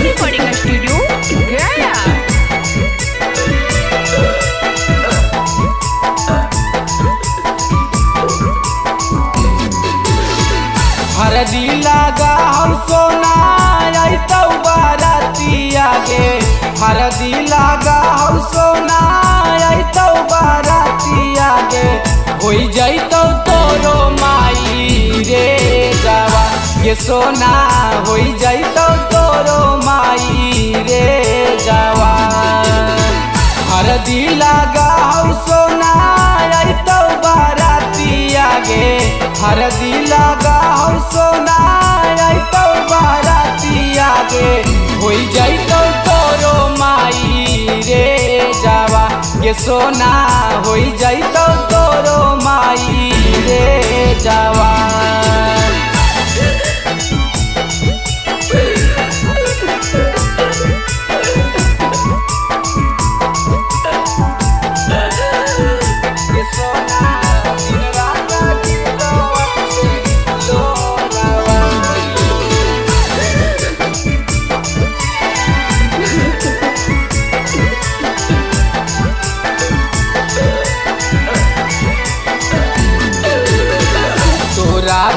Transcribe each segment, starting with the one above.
Recording studio गया। हरदी लगा हम सोना तो बारातिया गे। हरदी लगा हम सोना तो बारातिया गे। हो जैतो तोरो माई रे जावा ये सोना हो जैतो तोरो माई रे जावा। हरदी लगा हम सोना तो बारातिया गे। हरदी लगा हम सोना तो बारातिया गे। हो जैतो तोरो माई रे जावा ये सोना हो जैतो तोरो माई रे जावा।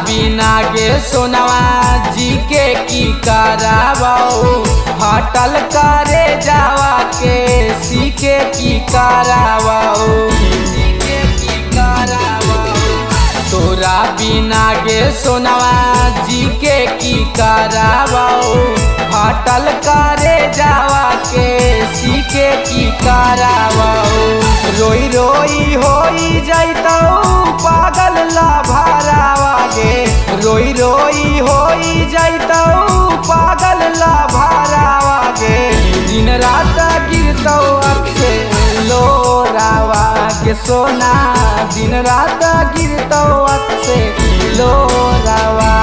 बिना गे सोनवा जी के की करावाओ। हटल करे जावा के सीखे की करावाओ। सीखे की करावाओ तोरा बिना गे सोनवा जी के की करावाओ। हटल करे जावा के सीखे की करावाओ। रोई रोई होई जैतो पागल ला भरावा गे। रोई रोई होई जैतो पागल ला भरावा गे। दिन रात गिरतो अक्से लोरावा के सोना। दिन रात गिरतो अक्से लोरावा।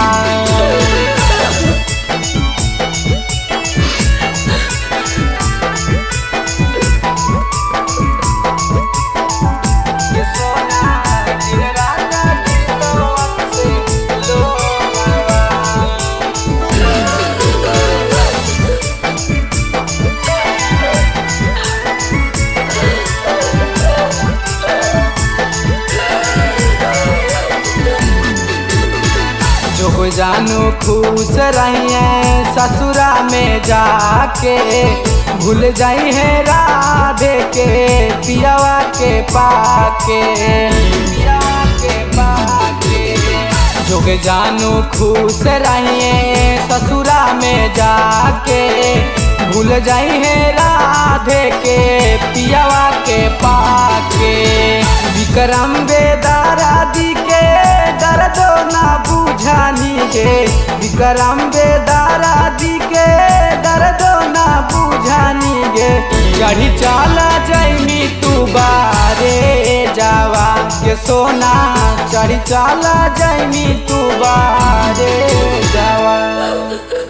जो जानू खुश रहिए ससुरा में जाके। भूल जाई है राधे के पियावा के पाके। पियावा के पाके जो जानू खुश रहिए ससुरा में जाके। भूल जाई है राधे के पियावा के पाके। विक्रम बेदारा दी के दर्दो ना बुझानी गे। विक्रम बेदारा दी के दर्दो ना बुझानी गे। चढ़ी चला जैमी तू बारे जावा के सोना। चढ़ी चला जैमी तू बारे जावा।